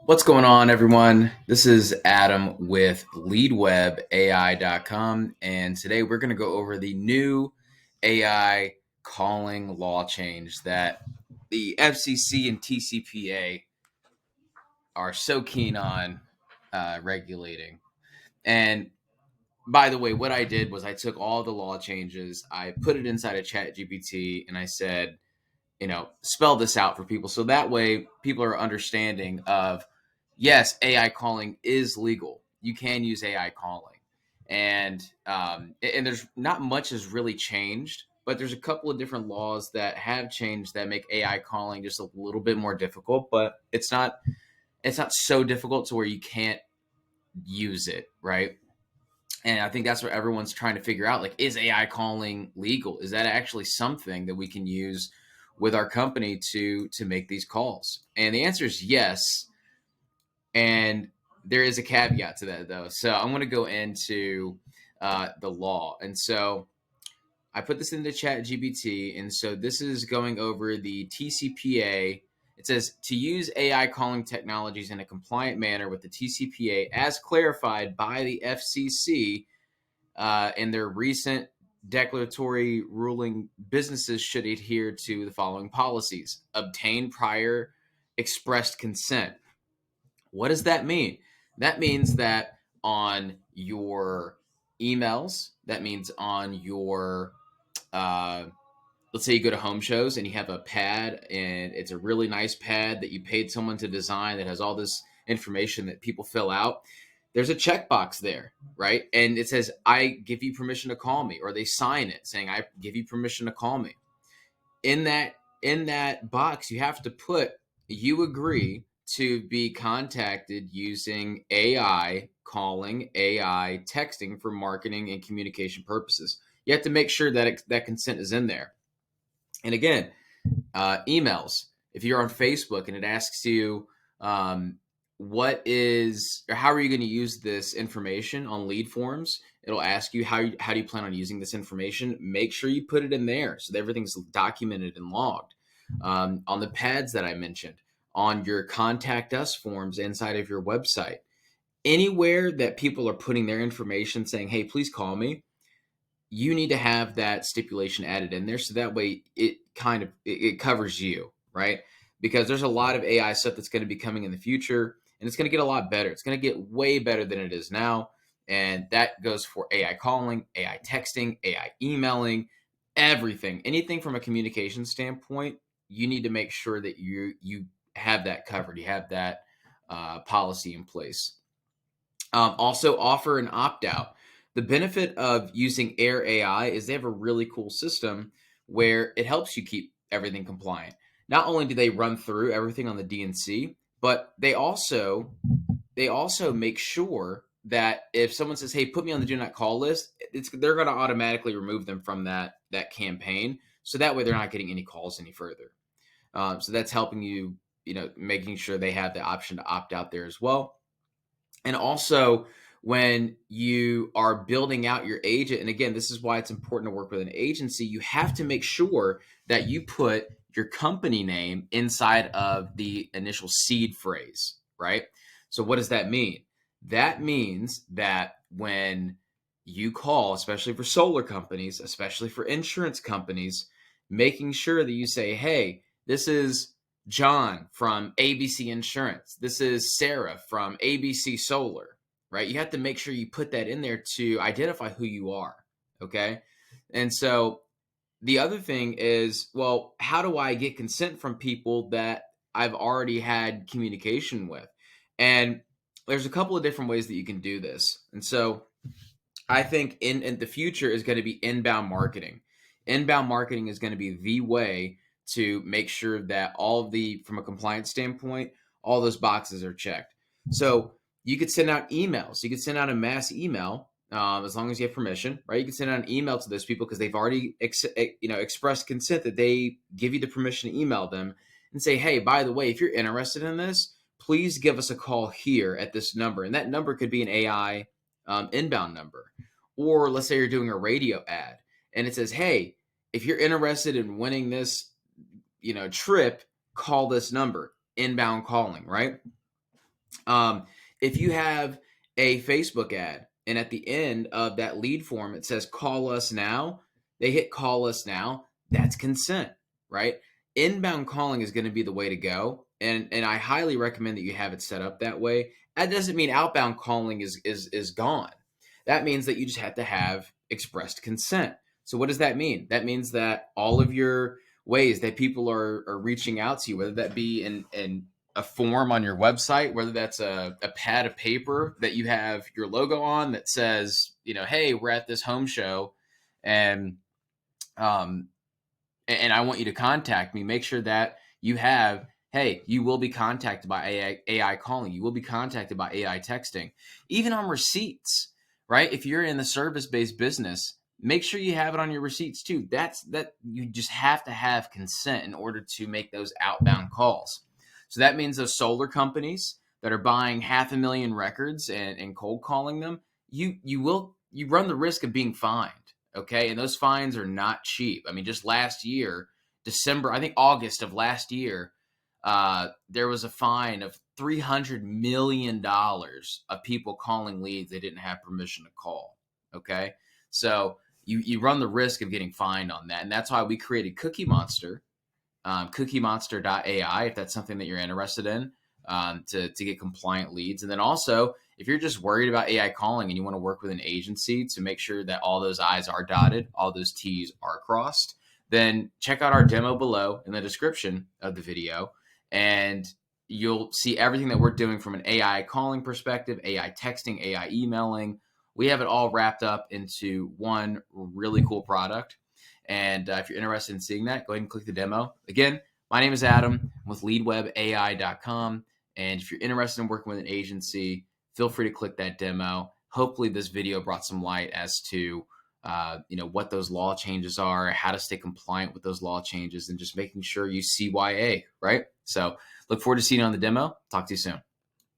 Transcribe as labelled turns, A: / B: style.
A: What's going on, everyone? This is Adam with LeadWeb AI.com, and today we're going to go over the new AI calling law change that the FCC and TCPA are so keen on regulating. And by the way, what I did was I took all the law changes, I put it inside a chatgpt, and I said, spell this out for people. So that way people are understanding of, yes, AI calling is legal. You can use AI calling. And there's not much has really changed, but there's a couple of different laws that have changed that make AI calling just a little bit more difficult, but it's not so difficult to where you can't use it, right? And I think that's what everyone's trying to figure out. Like, is AI calling legal? Is that actually something that we can use with our company to make these calls? And the answer is yes. And there is a caveat to that, though. So I'm going to go into the law. And so I put this into ChatGPT. And so this is going over the TCPA. It says to use AI calling technologies in a compliant manner with the TCPA as clarified by the FCC in their recent declaratory ruling, businesses should adhere to the following policies: obtain prior expressed consent. What does that mean? That means that on your emails, that means on your, uh, let's say you go to home shows and you have a pad and it's a really nice pad that you paid someone to design that has all this information that people fill out. There's a checkbox there, right? And it says, I give you permission to call me, or they sign it saying, I give you permission to call me. In that box, you have to put, you agree to be contacted using AI calling, AI texting for marketing and communication purposes. You have to make sure that that consent is in there. And again, emails. If you're on Facebook and it asks you, what is, or how are you going to use this information on lead forms? It'll ask you how do you plan on using this information. Make sure you put it in there so that everything's documented and logged. On the pads that I mentioned, on your contact us forms inside of your website, anywhere that people are putting their information saying, hey, please call me, you need to have that stipulation added in there so that way it covers you, right? Because there's a lot of AI stuff that's going to be coming in the future, and it's going to get a lot better. It's going to get way better than it is now, and that goes for AI calling, AI texting, AI emailing, everything. Anything from a communication standpoint, you need to make sure that you have that covered. You have that policy in place. Also, offer an opt out. The benefit of using Air.Ai is they have a really cool system where it helps you keep everything compliant. Not only do they run through everything on the DNC, but they also make sure that if someone says, "Hey, put me on the do not call list," they're going to automatically remove them from that campaign, so that way they're not getting any calls any further. So that's helping you, making sure they have the option to opt out there as well. And also, when you are building out your agent, and again, this is why it's important to work with an agency, you have to make sure that you put your company name inside of the initial seed phrase, right? So, what does that mean? That means that when you call, especially for solar companies, especially for insurance companies, making sure that you say, hey, this is John from ABC Insurance. This is Sarah from ABC Solar, right? You have to make sure you put that in there to identify who you are, okay? And so the other thing is, well, how do I get consent from people that I've already had communication with? And there's a couple of different ways that you can do this. And so I think in the future is going to be inbound marketing. Inbound marketing is going to be the way to make sure that from a compliance standpoint, all those boxes are checked. So you could send out emails. You could send out a mass email as long as you have permission, right? You can send out an email to those people because they've already expressed consent that they give you the permission to email them and say, hey, by the way, if you're interested in this, please give us a call here at this number. And that number could be an AI inbound number. Or let's say you're doing a radio ad and it says, hey, if you're interested in winning this, trip, call this number, inbound calling, right? Um, if you have a Facebook ad and at the end of that lead form it says call us now, they hit call us now, that's consent, right? Inbound calling is going to be the way to go. And I highly recommend that you have it set up that way. That doesn't mean outbound calling is gone. That means that you just have to have expressed consent. So what does that mean? That means that all of your ways that people are reaching out to you, whether that be in a form on your website, whether that's a pad of paper that you have your logo on that says, hey, we're at this home show, and um, and I want you to contact me. Make sure that you have, hey, you will be contacted by AI calling. You will be contacted by AI texting, even on receipts, right? If you're in the service-based business, make sure you have it on your receipts too. That you just have to have consent in order to make those outbound calls. So that means those solar companies that are buying 500,000 records and cold calling them, you run the risk of being fined. Okay. And those fines are not cheap. I mean, just last year, December, I think August of last year, there was a fine of $300 million of people calling leads they didn't have permission to call. Okay. So you run the risk of getting fined on that. And that's why we created Cookie Monster, cookiemonster.ai, if that's something that you're interested in, to get compliant leads. And then also, if you're just worried about AI calling and you want to work with an agency to make sure that all those I's are dotted, all those T's are crossed, then check out our demo below in the description of the video, and you'll see everything that we're doing from an AI calling perspective, AI texting, AI emailing. We have it all wrapped up into one really cool product. And if you're interested in seeing that, go ahead and click the demo. Again, my name is Adam. I'm with LeadWebAI.com. And if you're interested in working with an agency, feel free to click that demo. Hopefully this video brought some light as to what those law changes are, how to stay compliant with those law changes, and just making sure you CYA, right? So look forward to seeing you on the demo. Talk to you soon.